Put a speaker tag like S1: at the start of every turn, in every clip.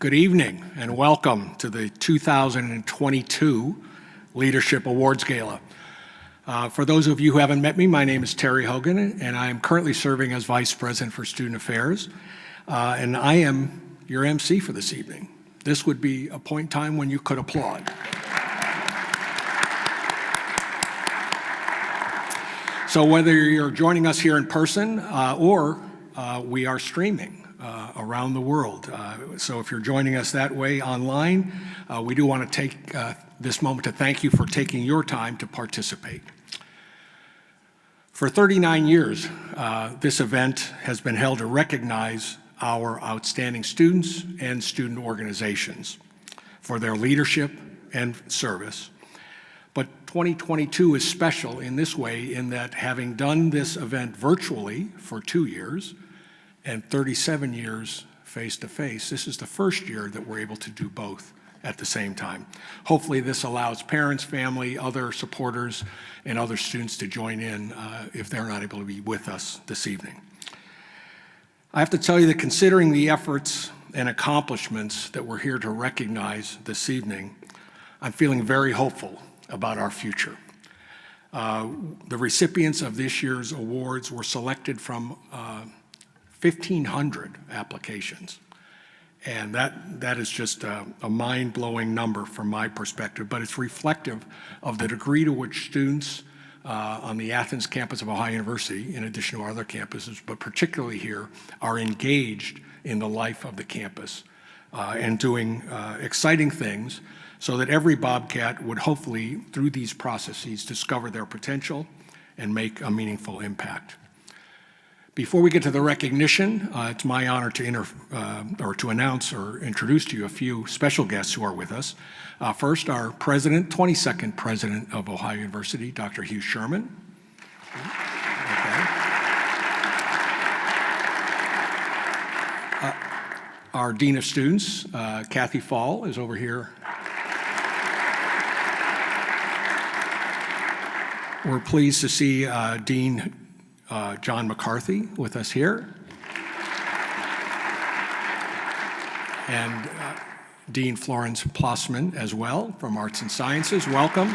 S1: Good evening and welcome to the 2022 Leadership Awards Gala. For those of you who haven't met me, my name is Terry Hogan and I am currently serving as Vice President for Student Affairs, and I am your MC for this evening. This would be a point in time when you could applaud. So whether you're joining us here in person or we are streaming around the world. So if you're joining us that way online, we do want to take this moment to thank you for taking your time to participate. For 39 years, this event has been held to recognize our outstanding students and student organizations for their leadership and service. But 2022 is special in this way in that having done this event virtually for 2 years and 37 years face-to-face, this is the first year that we're able to do both at the same time. Hopefully this allows parents, family, other supporters, and other students to join in if they're not able to be with us this evening. I have to tell you that considering the efforts and accomplishments that we're here to recognize this evening, I'm feeling very hopeful about our future. The recipients of this year's awards were selected from 1,500 applications. And that is just a mind-blowing number from my perspective, but it's reflective of the degree to which students on the Athens campus of Ohio University, in addition to our other campuses, but particularly here, are engaged in the life of the campus and doing exciting things so that every Bobcat would hopefully, through these processes, discover their potential and make a meaningful impact. Before we get to the recognition, it's my honor to announce or introduce to you a few special guests who are with us. First, our president, 22nd president of Ohio University, Dr. Hugh Sherman. Okay. Our Dean of Students, Kathy Fall, is over here. We're pleased to see Dean John McCarthy with us here. And Dean Florence Plossman as well from Arts and Sciences. Welcome.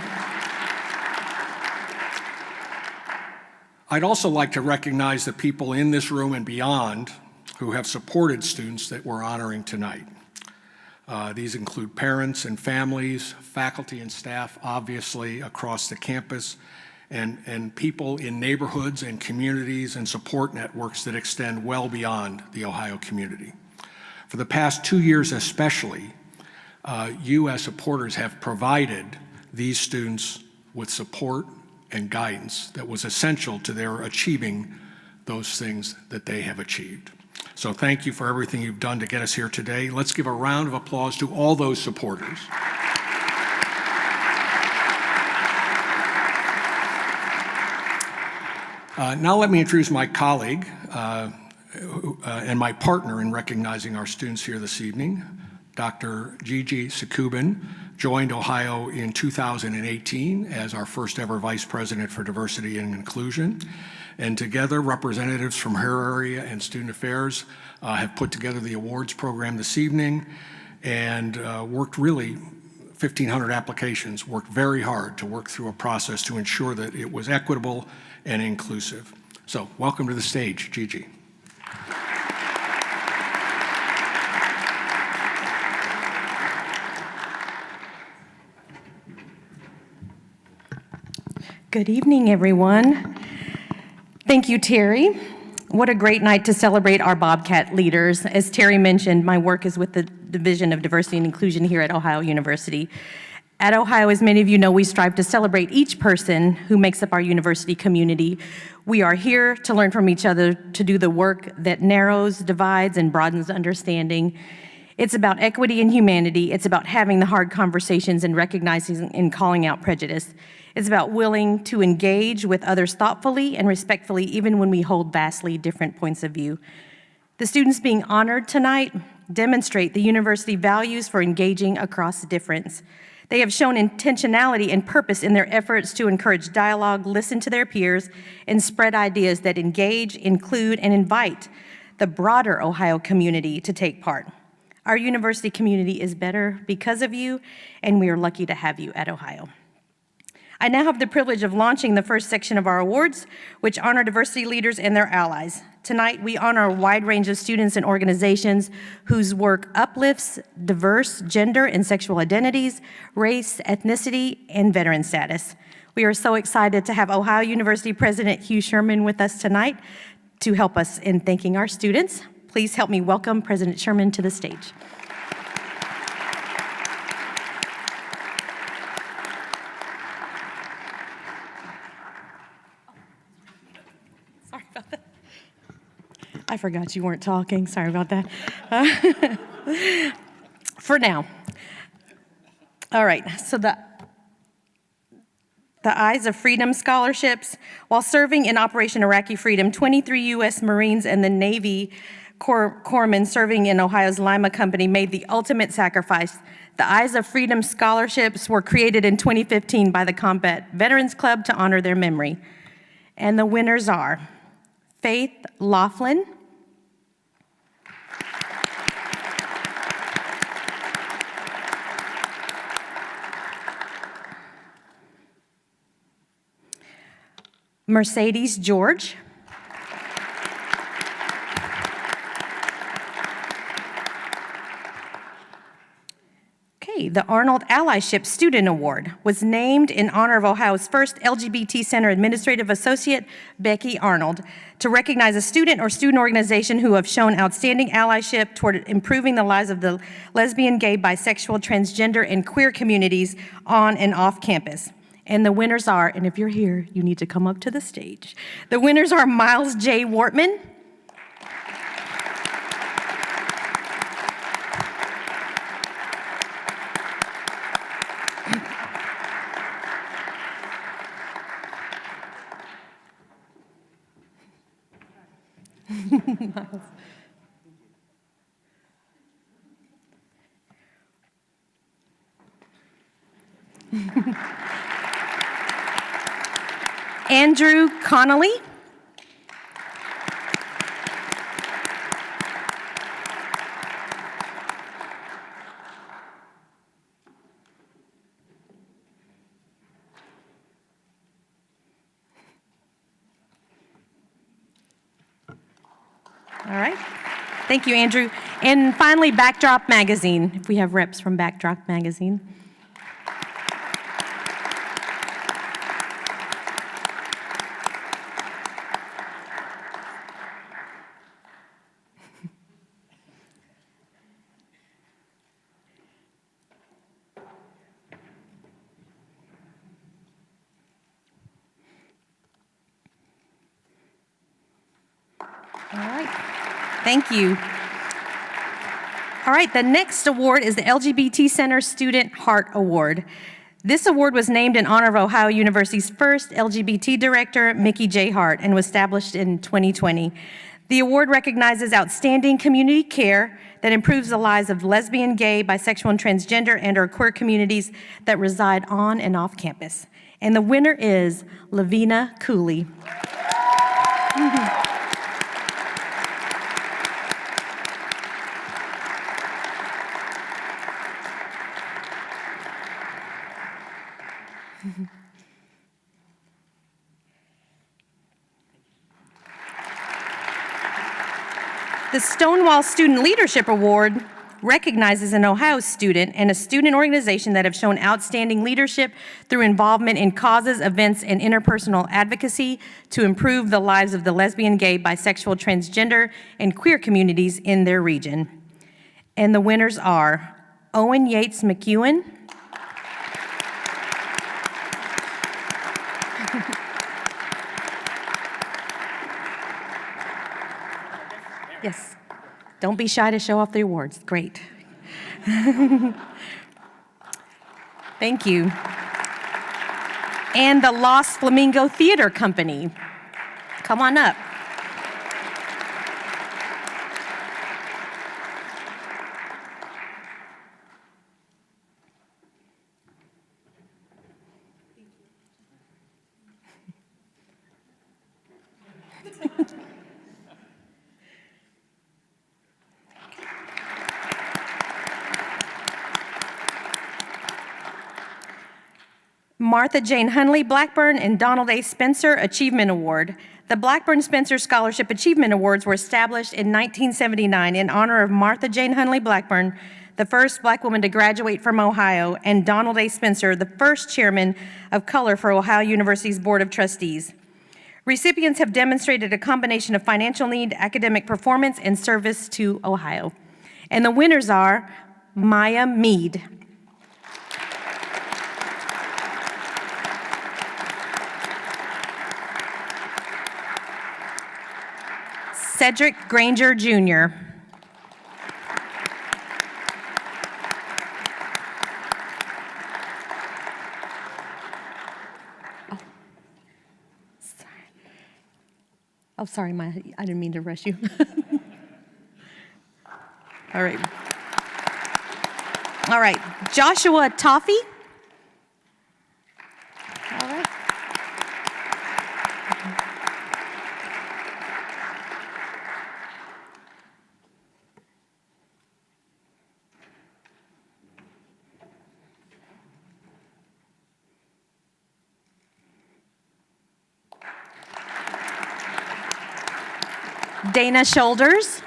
S1: I'd also like to recognize the people in this room and beyond who have supported students that we're honoring tonight. These include parents and families, faculty and staff, obviously, across the campus, and people in neighborhoods and communities and support networks that extend well beyond the Ohio community. For the past 2 years especially, you as supporters have provided these students with support and guidance that was essential to their achieving those things that they have achieved. So thank you for everything you've done to get us here today. Let's give a round of applause to all those supporters. Now let me introduce my colleague and my partner in recognizing our students here this evening. Dr. Gigi Sakubin joined Ohio in 2018 as our first ever Vice President for Diversity and Inclusion. And together, representatives from her area and Student Affairs have put together the awards program this evening and worked really 1,500 applications, worked very hard to work through a process to ensure that it was equitable and inclusive. So welcome to the stage, Gigi.
S2: Good evening, everyone. Thank you, Terry. What a great night to celebrate our Bobcat leaders. As Terry mentioned, my work is with the Division of Diversity and Inclusion here at Ohio University. At Ohio, as many of you know, we strive to celebrate each person who makes up our university community. We are here to learn from each other, to do the work that narrows, divides, and broadens understanding. It's about equity and humanity. It's about having the hard conversations and recognizing and calling out prejudice. It's about willing to engage with others thoughtfully and respectfully, even when we hold vastly different points of view. The students being honored tonight demonstrate the university values for engaging across difference. They have shown intentionality and purpose in their efforts to encourage dialogue, listen to their peers, and spread ideas that engage, include, and invite the broader Ohio community to take part. Our university community is better because of you, and we are lucky to have you at Ohio. I now have the privilege of launching the first section of our awards, which honor diversity leaders and their allies. Tonight, we honor a wide range of students and organizations whose work uplifts diverse gender and sexual identities, race, ethnicity, and veteran status. We are so excited to have Ohio University President Hugh Sherman with us tonight to help us in thanking our students. Please help me welcome President Sherman to the stage. Sorry about that. I forgot you weren't talking. Sorry about that. For now. All right, so the Eyes of Freedom scholarships. While serving in Operation Iraqi Freedom, 23 U.S. Marines and the Navy corpsmen serving in Ohio's Lima Company made the ultimate sacrifice. The Eyes of Freedom scholarships were created in 2015 by the Combat Veterans Club to honor their memory. And the winners are Faith Laughlin, Mercedes George, the Arnold Allyship Student Award was named in honor of Ohio's first LGBT Center Administrative Associate, Becky Arnold, to recognize a student or student organization who have shown outstanding allyship toward improving the lives of the lesbian, gay, bisexual, transgender, and queer communities on and off campus. And the winners are, and if you're here, you need to come up to the stage. The winners are Miles J. Wortman, Andrew Connolly, all right. Thank you, Andrew. And finally, Backdrop Magazine, if we have reps from Backdrop Magazine. All right, thank you. All right, the next award is the LGBT Center Student Heart Award. This award was named in honor of Ohio University's first LGBT director, Mickey J. Hart, and was established in 2020. The award recognizes outstanding community care that improves the lives of lesbian, gay, bisexual, and transgender and/or queer communities that reside on and off campus. And the winner is Lavina Cooley. The Stonewall Student Leadership Award recognizes an Ohio student and a student organization that have shown outstanding leadership through involvement in causes, events, and interpersonal advocacy to improve the lives of the lesbian, gay, bisexual, transgender, and queer communities in their region. And the winners are Owen Yates McEwen, yes. Don't be shy to show off the awards. Great. Thank you. And the Lost Flamingo Theater Company. Come on up. Martha Jane Hunley Blackburn and Donald A. Spencer Achievement Award. The Blackburn Spencer Scholarship Achievement Awards were established in 1979 in honor of Martha Jane Hunley Blackburn, the first Black woman to graduate from Ohio, and Donald A. Spencer, the first chairman of color for Ohio University's Board of Trustees. Recipients have demonstrated a combination of financial need, academic performance, and service to Ohio. And the winners are Maya Mead, Cedric Granger, Jr., Oh, sorry, Maya, I didn't mean to rush you. All right. All right, Joshua Toffee. All right. Dana Shoulders.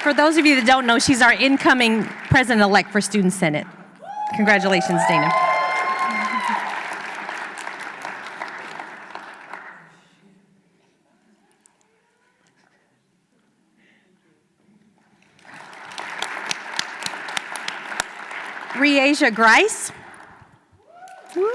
S2: For those of you that don't know, she's our incoming president-elect for Student Senate. Congratulations, Dana. Reasia Grice. Woo.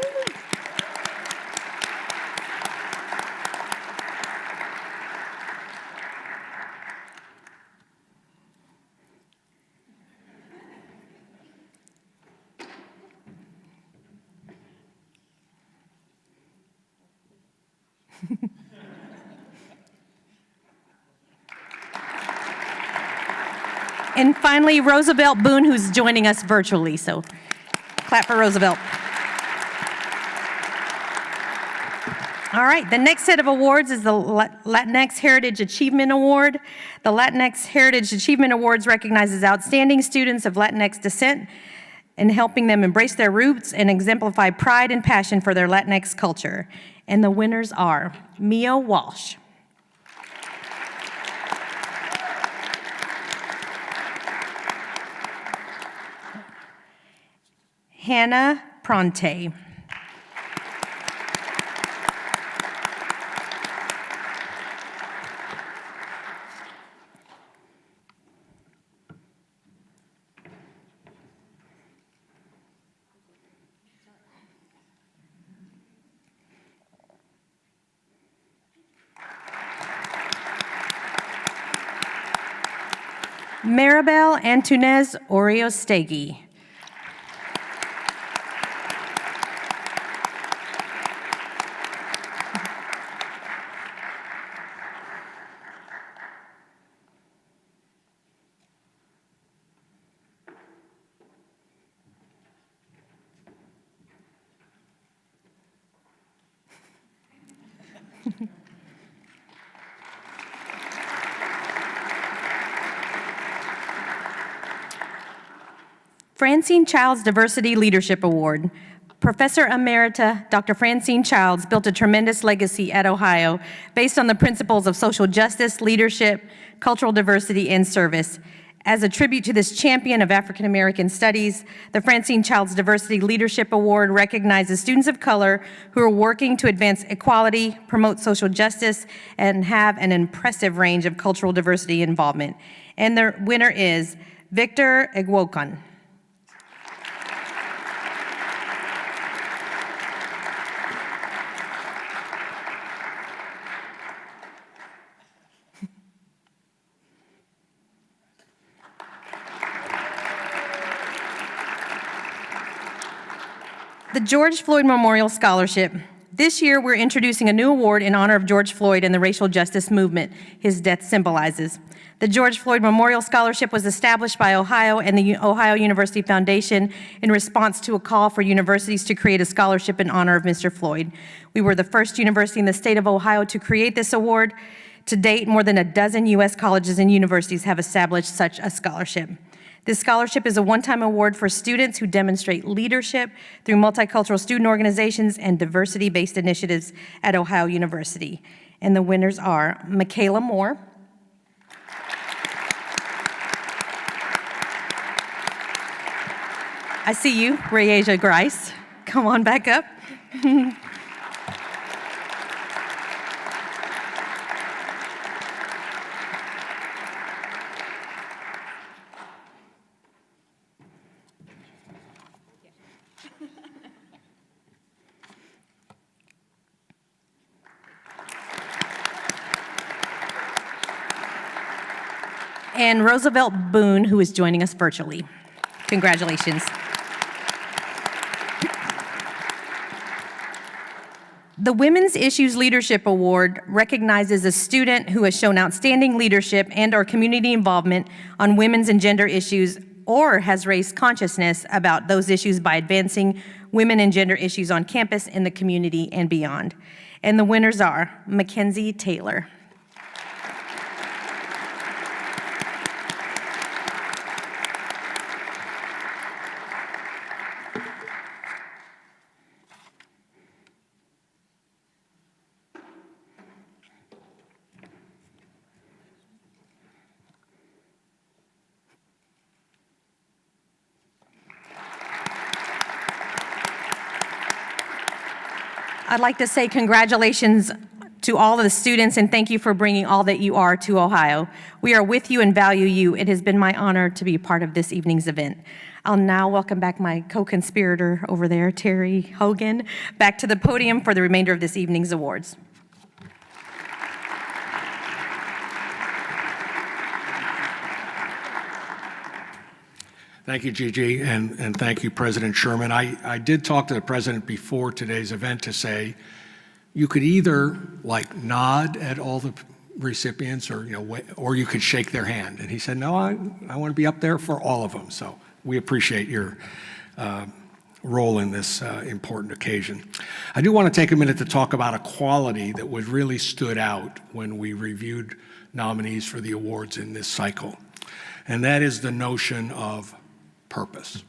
S2: And finally, Roosevelt Boone, who's joining us virtually. So clap for Roosevelt. All right, the next set of awards is the Latinx Heritage Achievement Award. The Latinx Heritage Achievement Awards recognizes outstanding students of Latinx descent in helping them embrace their roots and exemplify pride and passion for their Latinx culture. And the winners are Mia Walsh, Hannah Pronte, Maribel Antunez Oriostegui, Francine Childs Diversity Leadership Award. Professor Emerita Dr. Francine Childs built a tremendous legacy at Ohio based on the principles of social justice, leadership, cultural diversity, and service. As a tribute to this champion of African American studies, the Francine Childs Diversity Leadership Award recognizes students of color who are working to advance equality, promote social justice, and have an impressive range of cultural diversity involvement. And the winner is Victor Egwokan. The George Floyd Memorial Scholarship. This year, we're introducing a new award in honor of George Floyd and the racial justice movement his death symbolizes. The George Floyd Memorial Scholarship was established by Ohio and the Ohio University Foundation in response to a call for universities to create a scholarship in honor of Mr. Floyd. We were the first university in the state of Ohio to create this award. To date, more than a dozen U.S. colleges and universities have established such a scholarship. This scholarship is a one-time award for students who demonstrate leadership through multicultural student organizations and diversity-based initiatives at Ohio University. And the winners are Michaela Moore, I see you, Rayasia Grice. Come on back up. And Roosevelt Boone, who is joining us virtually. Congratulations. The Women's Issues Leadership Award recognizes a student who has shown outstanding leadership and/or community involvement on women's and gender issues or has raised consciousness about those issues by advancing women and gender issues on campus, in the community, and beyond. And the winners are Mackenzie Taylor. I'd like to say congratulations to all of the students and thank you for bringing all that you are to Ohio. We are with you and value you. It has been my honor to be a part of this evening's event. I'll now welcome back my co-conspirator over there, Terry Hogan, back to the podium for the remainder of this evening's awards.
S1: Thank you, Gigi, and thank you, President Sherman. I did talk to the president before today's event to say you could either nod at all the recipients or you could shake their hand. And he said, no, I want to be up there for all of them. So we appreciate your role in this important occasion. I do want to take a minute to talk about a quality that was really stood out when we reviewed nominees for the awards in this cycle, and that is the notion of purpose.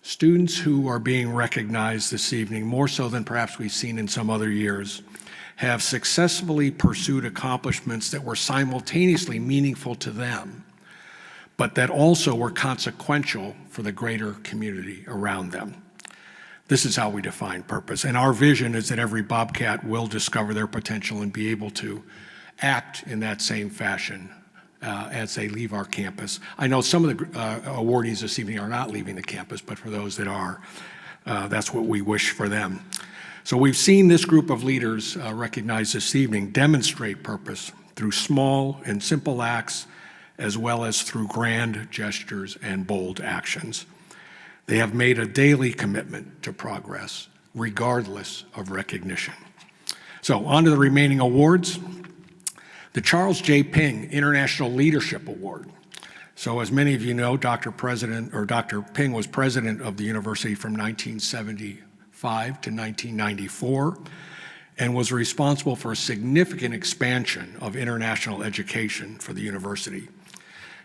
S1: Students who are being recognized this evening, more so than perhaps we've seen in some other years, have successfully pursued accomplishments that were simultaneously meaningful to them, but that also were consequential for the greater community around them. This is how we define purpose. And our vision is that every Bobcat will discover their potential and be able to act in that same fashion as they leave our campus. I know some of the awardees this evening are not leaving the campus, but for those that are, that's what we wish for them. So we've seen this group of leaders recognized this evening demonstrate purpose through small and simple acts, as well as through grand gestures and bold actions. They have made a daily commitment to progress, regardless of recognition. So on to the remaining awards. The Charles J. Ping International Leadership Award. So as many of you know, Dr. Ping was president of the university from 1975 to 1994 and was responsible for a significant expansion of international education for the university.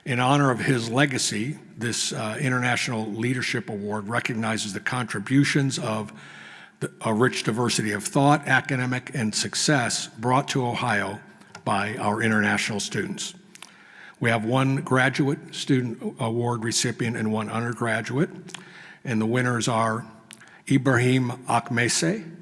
S1: In honor of his legacy, this International Leadership Award recognizes the contributions of a rich diversity of thought, academic, and success brought to Ohio by our international students. We have one graduate student award recipient and one undergraduate, and the winners are Ibrahim Akmese,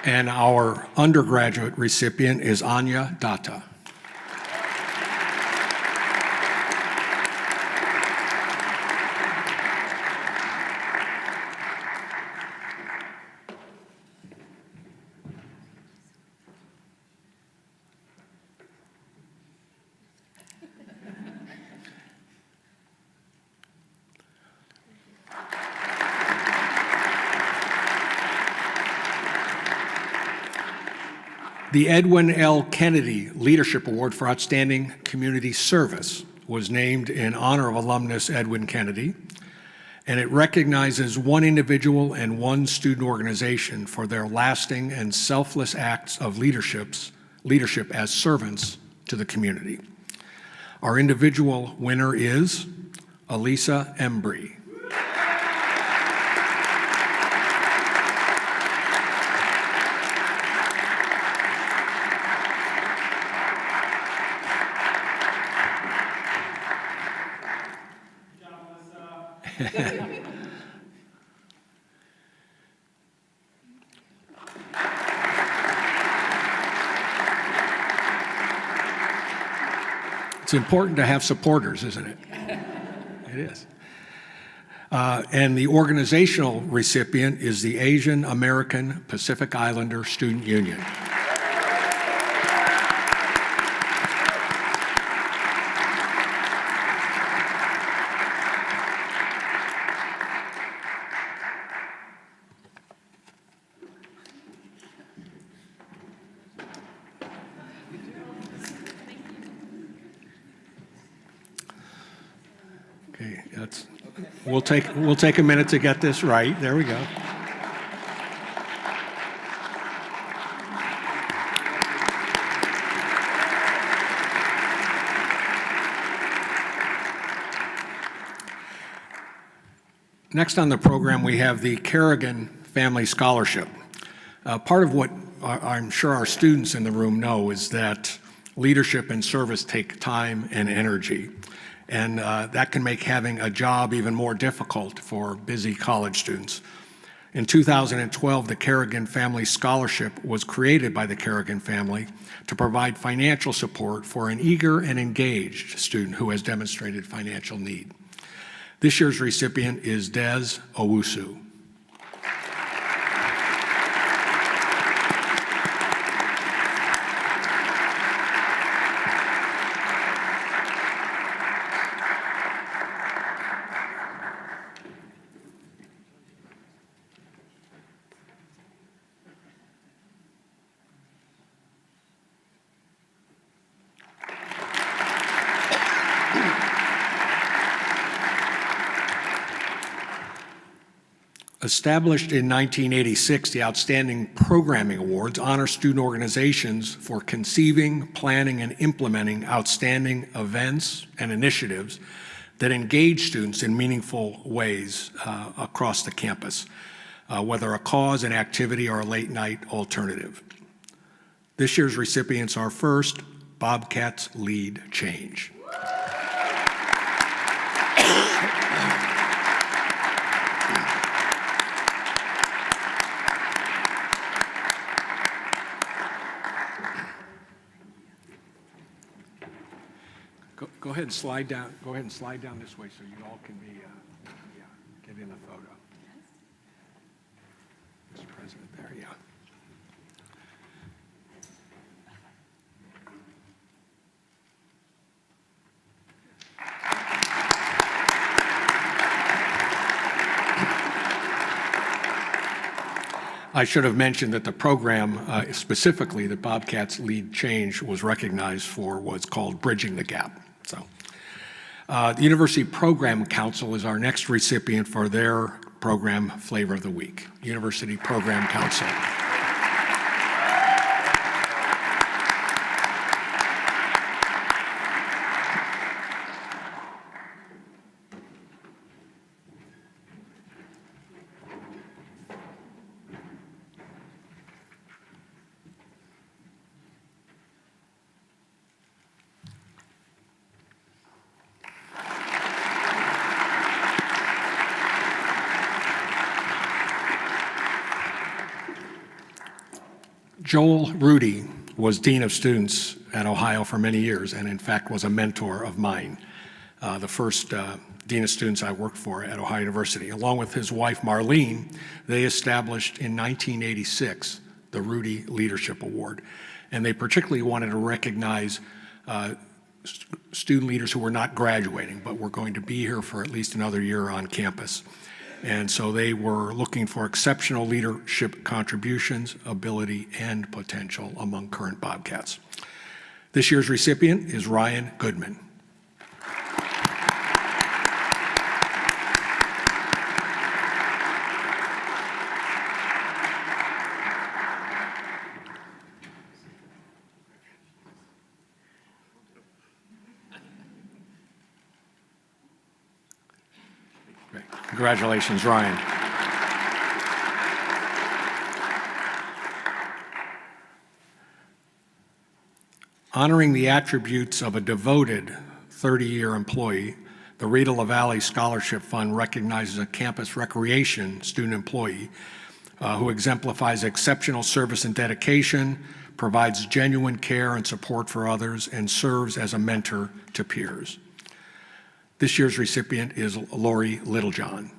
S1: and our undergraduate recipient is Anya Datta. The Edwin L. Kennedy Leadership Award for Outstanding Community Service was named in honor of alumnus Edwin Kennedy, and it recognizes one individual and one student organization for their lasting and selfless acts of leadership as servants to the community. Our individual winner is Elisa Embry. It's important to have supporters, isn't it? It is. And the organizational recipient is the Asian American Pacific Islander Student Union. Okay, we'll take a minute to get this right. There we go. Next on the program, we have the Kerrigan Family Scholarship. Part of what I'm sure our students in the room know is that leadership and service take time and energy. And that can make having a job even more difficult for busy college students. In 2012, the Kerrigan Family Scholarship was created by the Kerrigan family to provide financial support for an eager and engaged student who has demonstrated financial need. This year's recipient is Des Owusu. Established in 1986, the Outstanding Programming Awards honor student organizations for conceiving, planning, and implementing outstanding events and initiatives that engage students in meaningful ways across the campus, whether a cause, an activity, or a late-night alternative. This year's recipients are first, Bobcats Lead Change. Go ahead and slide down. Go ahead and slide down this way so you all can be, get in the photo. Mr. President, there, yeah. I should have mentioned that the program, specifically that Bobcats Lead Change was recognized for, was called Bridging the Gap. So, the University Program Council is our next recipient for their program Flavor of the Week. University Program Council. Joel Rudy was Dean of Students at Ohio for many years, and in fact was a mentor of mine, the first Dean of Students I worked for at Ohio University. Along with his wife Marlene, they established in 1986 the Rudy Leadership Award, and they particularly wanted to recognize student leaders who were not graduating, but were going to be here for at least another year on campus. And so they were looking for exceptional leadership contributions, ability, and potential among current Bobcats. This year's recipient is Ryan Goodman. Great. Congratulations, Ryan. Honoring the attributes of a devoted 30-year employee, the Rita LaValle Scholarship Fund recognizes a campus recreation student employee who exemplifies exceptional service and dedication, provides genuine care and support for others, and serves as a mentor to peers. This year's recipient is Lori Littlejohn.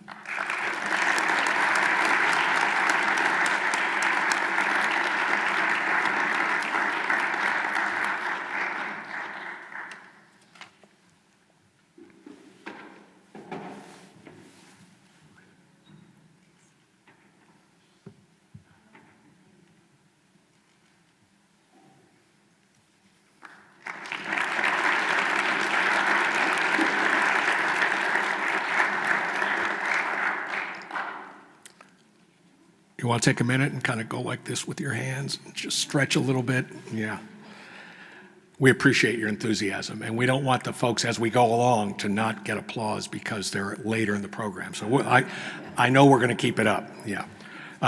S1: You want to take a minute and kind of go like this with your hands, just stretch a little bit? Yeah. We appreciate your enthusiasm, and we don't want the folks as we go along to not get applause because they're later in the program. So I know we're going to keep it up. Yeah.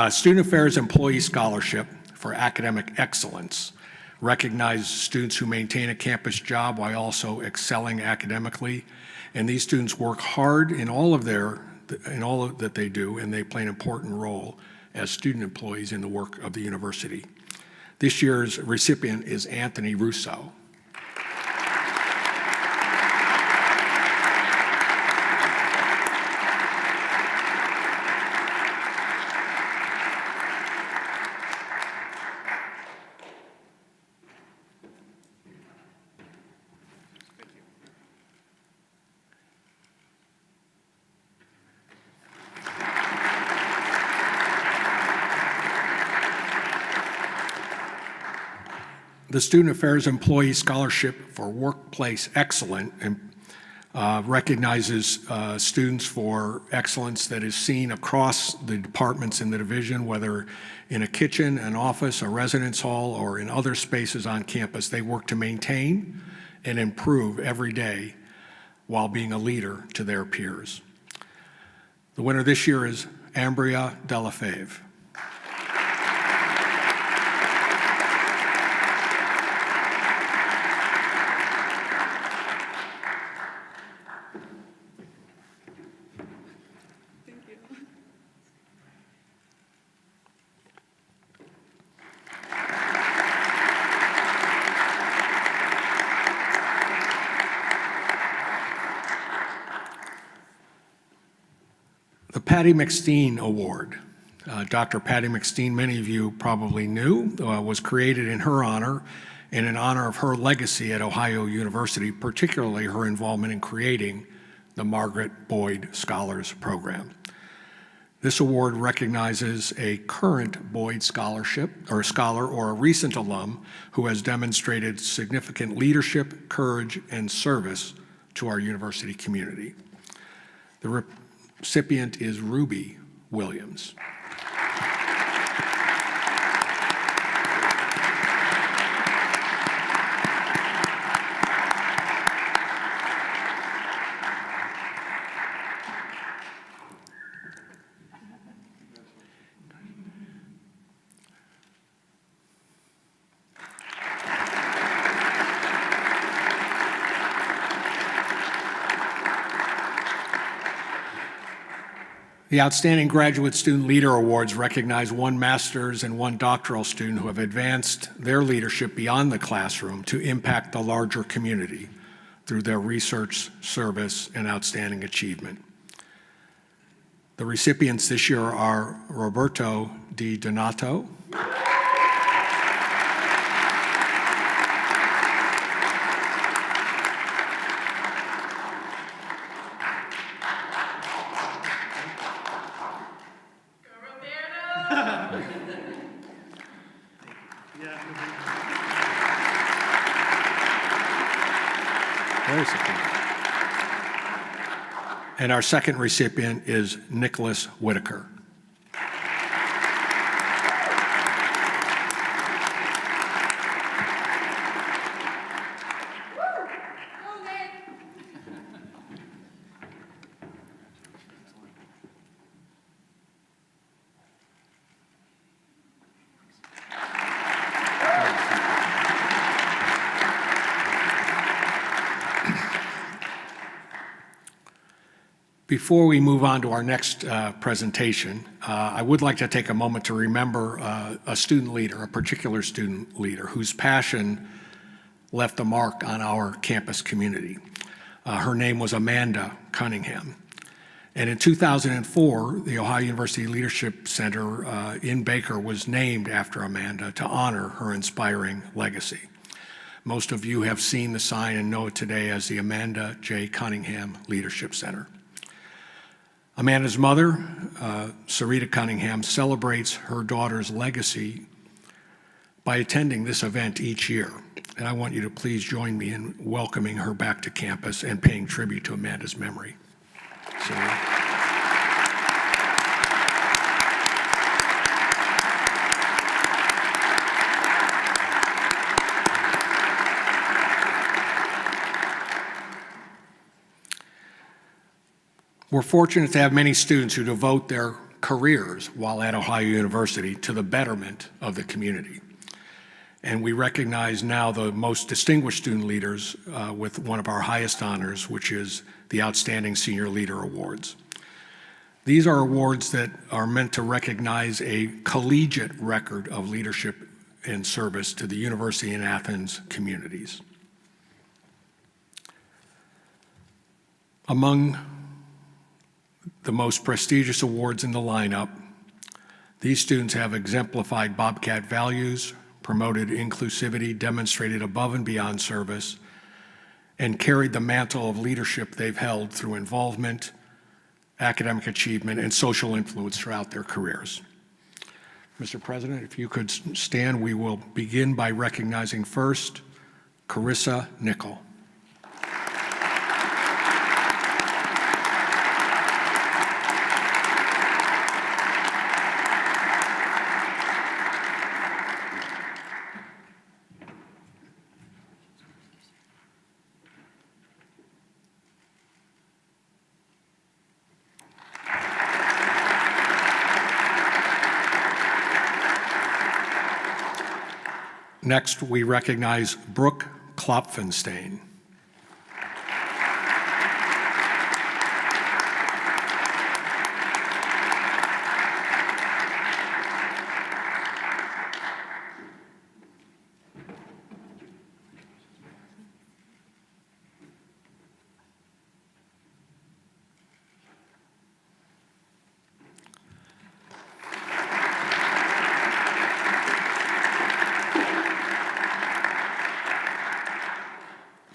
S1: Student Affairs Employee Scholarship for Academic Excellence recognizes students who maintain a campus job while also excelling academically, and these students work hard in all that they do, and they play an important role as student employees in the work of the university. This year's recipient is Anthony Russo. The Student Affairs Employee Scholarship for Workplace Excellence recognizes students for excellence that is seen across the departments in the division, whether in a kitchen, an office, a residence hall, or in other spaces on campus. They work to maintain and improve every day while being a leader to their peers. The winner this year is Ambria Delafave. The Patty McSteen Award. Dr. Patty McSteen, many of you probably knew, was created in her honor and in honor of her legacy at Ohio University, particularly her involvement in creating the Margaret Boyd Scholars Program. This award recognizes a current Boyd scholarship or scholar or a recent alum who has demonstrated significant leadership, courage, and service to our university community. The recipient is Ruby Williams. The Outstanding Graduate Student Leader Awards recognize one master's and one doctoral student who have advanced their leadership beyond the classroom to impact the larger community through their research, service, and outstanding achievement. The recipients this year are Roberto Di Donato, Very supportive. And our second recipient is Nicholas Whitaker. Before we move on to our next presentation, I would like to take a moment to remember a student leader, a particular student leader, whose passion left a mark on our campus community. Her name was Amanda Cunningham. And in 2004, the Ohio University Leadership Center in Baker was named after Amanda to honor her inspiring legacy. Most of you have seen the sign and know it today as the Amanda J. Cunningham Leadership Center. Amanda's mother, Sarita Cunningham, celebrates her daughter's legacy by attending this event each year. And I want you to please join me in welcoming her back to campus and paying tribute to Amanda's memory. Sarita. We're fortunate to have many students who devote their careers while at Ohio University to the betterment of the community. And we recognize now the most distinguished student leaders with one of our highest honors, which is the Outstanding Senior Leader Awards. These are awards that are meant to recognize a collegiate record of leadership and service to the University in Athens communities. Among the most prestigious awards in the lineup, these students have exemplified Bobcat values, promoted inclusivity, demonstrated above and beyond service, and carried the mantle of leadership they've held through involvement, academic achievement, and social influence throughout their careers. Mr. President, if you could stand, we will begin by recognizing first Carissa Nickel. Next, we recognize Brooke Klopfenstein.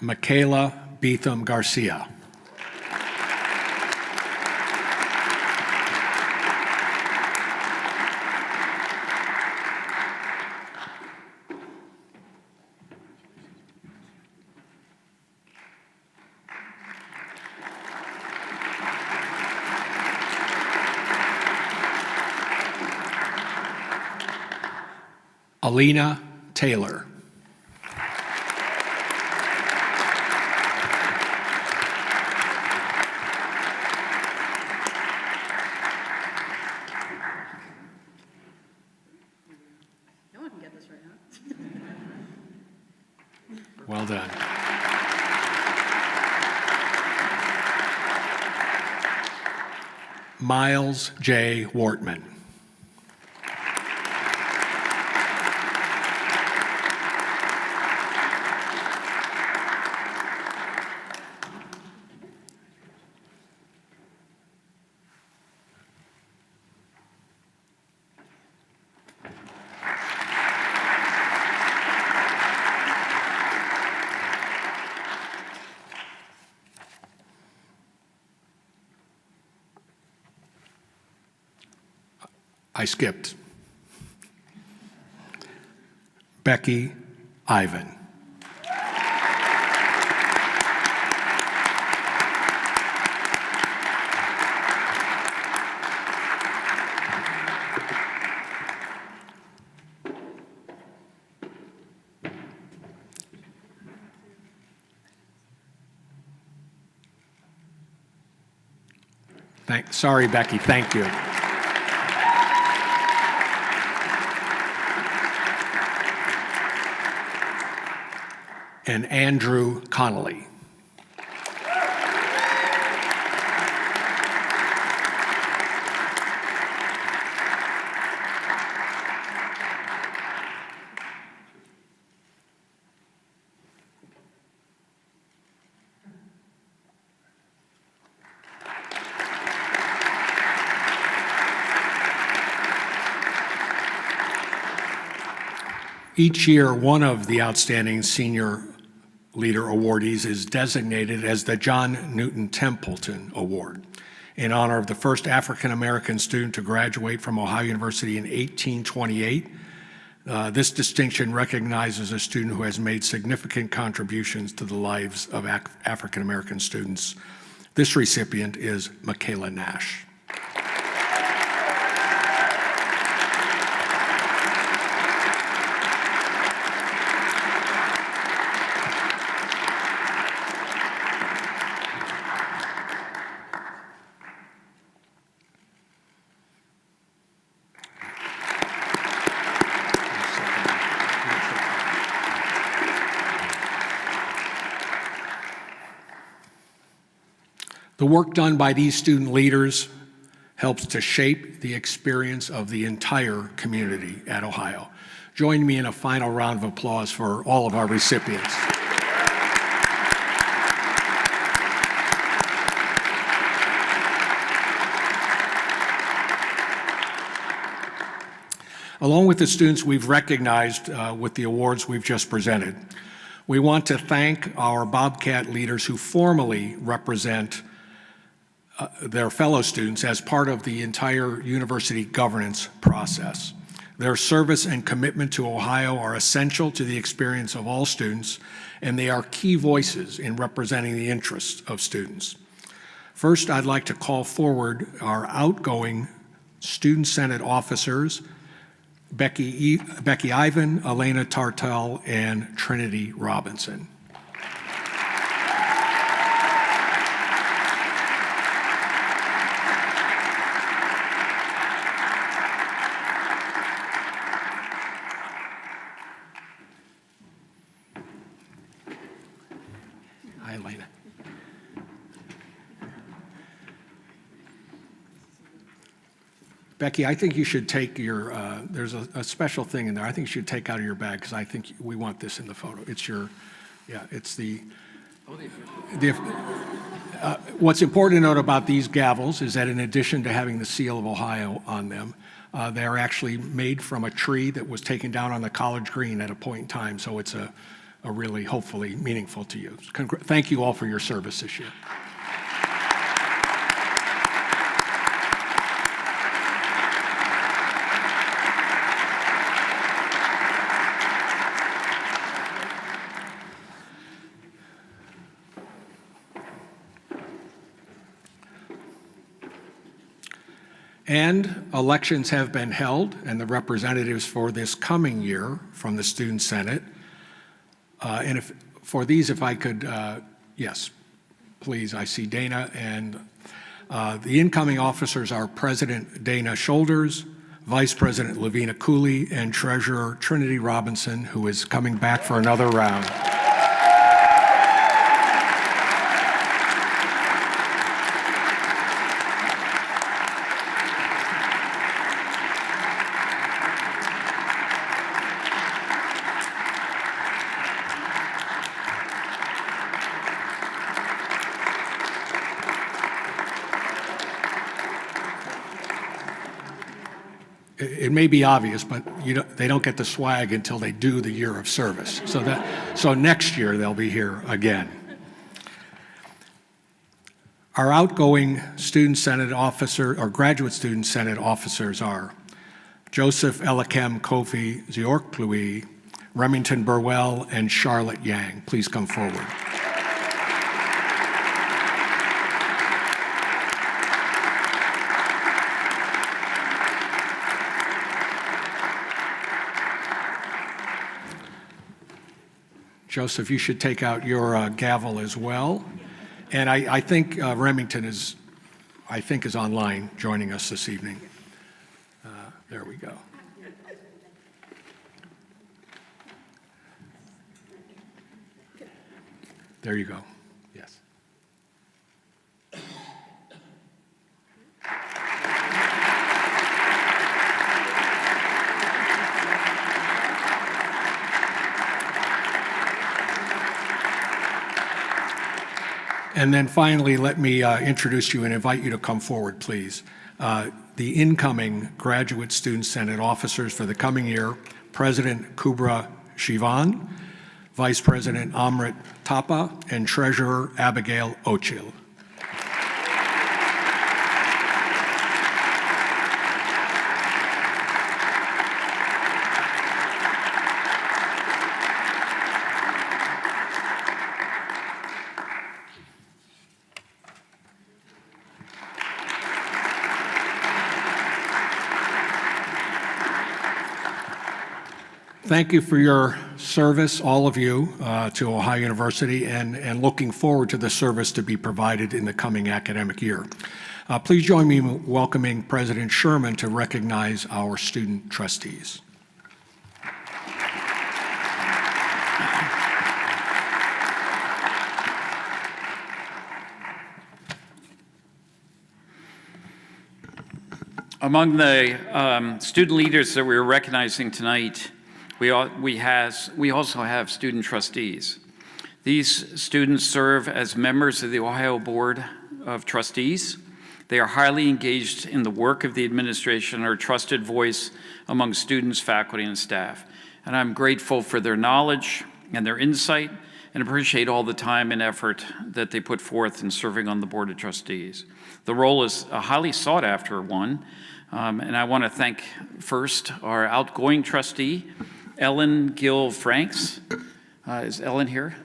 S1: Michaela Beetham Garcia. Alina Taylor. Well done. Miles J. Wortman. I skipped. Becky Ivan. Sorry, Becky, thank you. And Andrew Connolly. Each year, one of the Outstanding Senior Leader awardees is designated as the John Newton Templeton Award in honor of the first African-American student to graduate from Ohio University in 1828. This distinction recognizes a student who has made significant contributions to the lives of African-American students. This recipient is Michaela Nash. The work done by these student leaders helps to shape the experience of the entire community at Ohio. Join me in a final round of applause for all of our recipients. Along with the students we've recognized with the awards we've just presented, we want to thank our Bobcat leaders who formally represent their fellow students as part of the entire university governance process. Their service and commitment to Ohio are essential to the experience of all students, and they are key voices in representing the interests of students. First, I'd like to call forward our outgoing Student Senate officers, Becky Ivan, Elena Tartell, and Trinity Robinson. Hi, Elena. Becky, I think you should take your, there's a special thing in there. I think you should take out of your bag because I think we want this in the photo. It's your, yeah, it's what's important to note about these gavels is that in addition to having the seal of Ohio on them, they are actually made from a tree that was taken down on the college green at a point in time. So it's a really, hopefully, meaningful to you. Thank you all for your service this year. And elections have been held, and the representatives for this coming year from the Student Senate. And if I could, yes, please, I see Dana. And the incoming officers are President Dana Shoulders, Vice President Lavina Cooley, and Treasurer Trinity Robinson, who is coming back for another round. It may be obvious, but they don't get the swag until they do the year of service. So next year they'll be here again. Our outgoing Student Senate officer or Graduate Student Senate officers are Joseph Eliakim Kofi Ziorklui, Remington Burwell, and Charlotte Yang. Please come forward. Joseph, you should take out your gavel as well. And I think Remington is online joining us this evening. There we go. There you go. Yes. And then finally, let me introduce you and invite you to come forward, please. The incoming Graduate Student Senate officers for the coming year, President Kubra Shivan, Vice President Amrit Thapa, and Treasurer Abigail Ochil. Thank you for your service, all of you, to Ohio University, and looking forward to the service to be provided in the coming academic year. Please join me in welcoming President Sherman to recognize our student trustees.
S3: Among the student leaders that we're recognizing tonight, we also have student trustees. These students serve as members of the Ohio Board of Trustees. They are highly engaged in the work of the administration and are a trusted voice among students, faculty, and staff. And I'm grateful for their knowledge and their insight and appreciate all the time and effort that they put forth in serving on the Board of Trustees. The role is a highly sought after one, and I want to thank first our outgoing trustee, Ellen Gill Franks. Is Ellen here?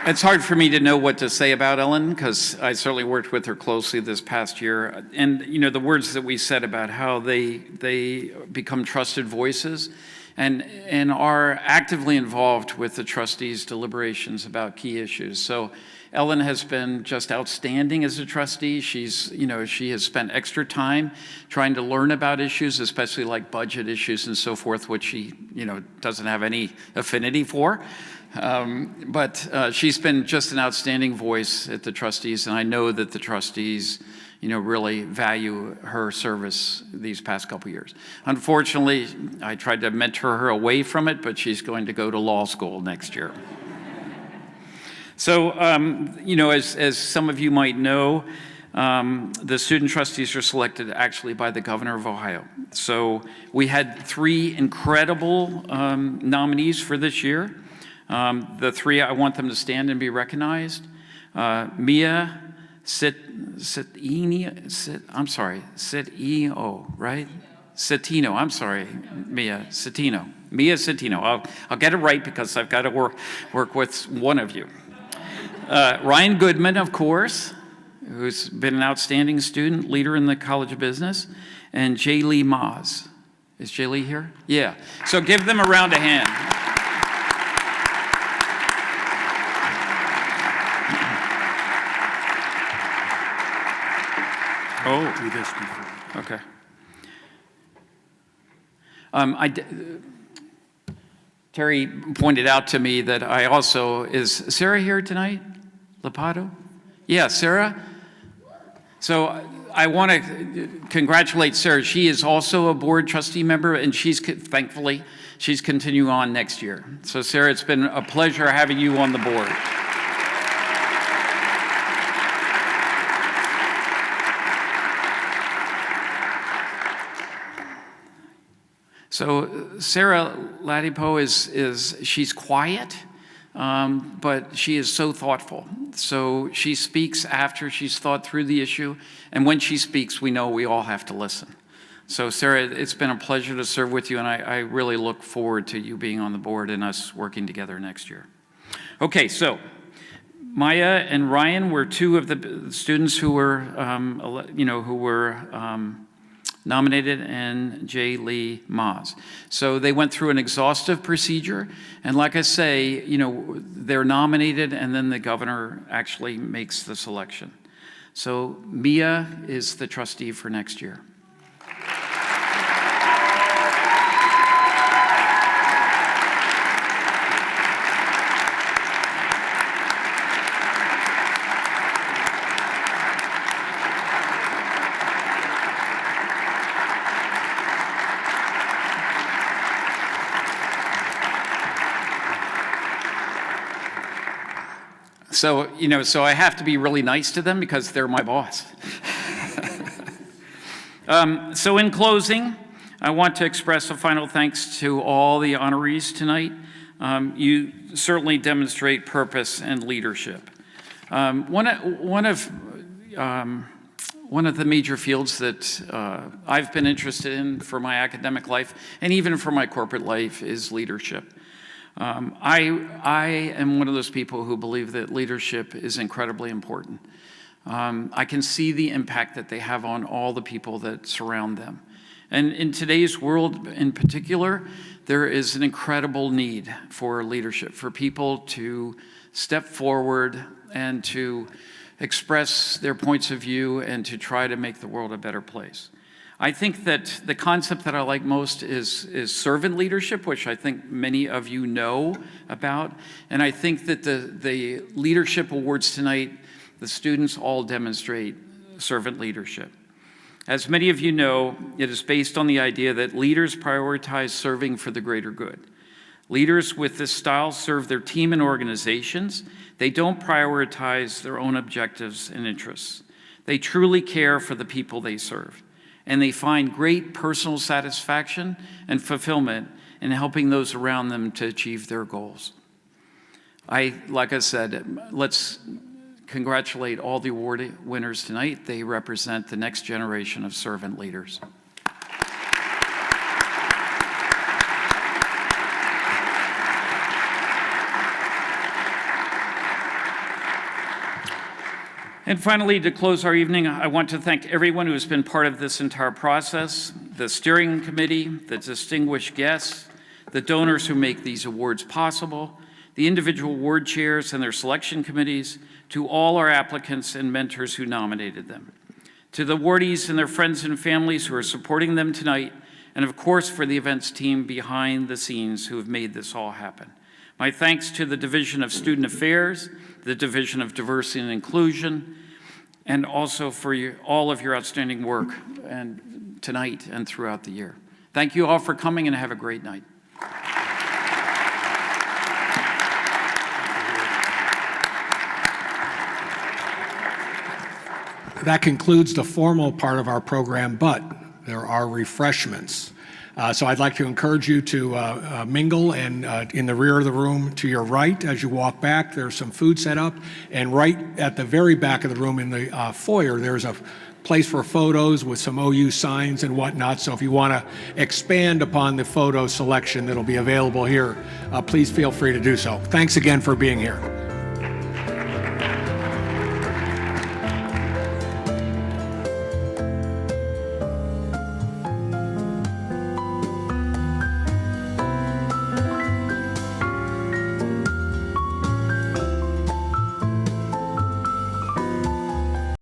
S3: It's hard for me to know what to say about Ellen because I certainly worked with her closely this past year. And you know, the words that we said about how they become trusted voices and are actively involved with the trustees' deliberations about key issues. So Ellen has been just outstanding as a trustee. She has spent extra time trying to learn about issues, especially like budget issues and so forth, which she, doesn't have any affinity for. But she's been just an outstanding voice at the trustees, and I know that the trustees, really value her service these past couple years. Unfortunately, I tried to mentor her away from it, but she's going to go to law school next year. So, as some of you might know, the student trustees are selected actually by the governor of Ohio. So we had 3 incredible nominees for this year. The 3, I want them to stand and be recognized. Mia Cetino, right? Cetino, I'm sorry, Mia Cetino. Mia Cetino, I'll get it right because I've got to work with one of you. Ryan Goodman, of course, who's been an outstanding student, leader in the College of Business, and Jay Lee Maas. Is Jay Lee here? Yeah, so give them a round of hand. Oh,
S1: Do this before.
S3: Okay. Terry pointed out to me that I also, is Sarah here tonight? Lapato? Yeah, Sarah? So I want to congratulate Sarah. She is also a board trustee member, and thankfully, she's continuing on next year. So Sarah, it's been a pleasure having you on the board. So Sarah Ladipo she's quiet, but she is so thoughtful. So she speaks after she's thought through the issue, and when she speaks, we know we all have to listen. So Sarah, it's been a pleasure to serve with you, and I really look forward to you being on the board and us working together next year. Okay, so Maya and Ryan were two of the students who were, nominated, and J. Lee Maas. So they went through an exhaustive procedure, and like I say, they're nominated, and then the governor actually makes the selection. So Mia is the trustee for next year. So I have to be really nice to them because they're my boss. So in closing, I want to express a final thanks to all the honorees tonight. You certainly demonstrate purpose and leadership. One of the major fields that I've been interested in for my academic life and even for my corporate life is leadership. I am one of those people who believe that leadership is incredibly important. I can see the impact that they have on all the people that surround them. And in today's world in particular, there is an incredible need for leadership, for people to step forward and to express their points of view and to try to make the world a better place. I think that the concept that I like most is servant leadership, which I think many of you know about. And I think that the leadership awards tonight, the students all demonstrate servant leadership. As many of you know, it is based on the idea that leaders prioritize serving for the greater good. Leaders with this style serve their team and organizations. They don't prioritize their own objectives and interests. They truly care for the people they serve. And they find great personal satisfaction and fulfillment in helping those around them to achieve their goals. Like I said, let's congratulate all the award winners tonight. They represent the next generation of servant leaders. And finally, to close our evening, I want to thank everyone who has been part of this entire process, the steering committee, the distinguished guests, the donors who make these awards possible, the individual award chairs and their selection committees, to all our applicants and mentors who nominated them, to the awardees and their friends and families who are supporting them tonight, and of course for the events team behind the scenes who have made this all happen. My thanks to the Division of Student Affairs, the Division of Diversity and Inclusion, and also for all of your outstanding work and tonight and throughout the year. Thank you all for coming, and have a great night.
S1: That concludes the formal part of our program, but there are refreshments. So I'd like to encourage you to mingle, and in the rear of the room to your right as you walk back, there's some food set up, and right at the very back of the room in the foyer, there's a place for photos with some OU signs and whatnot. So if you want to expand upon the photo selection that'll be available here, please feel free to do so. Thanks again for being here.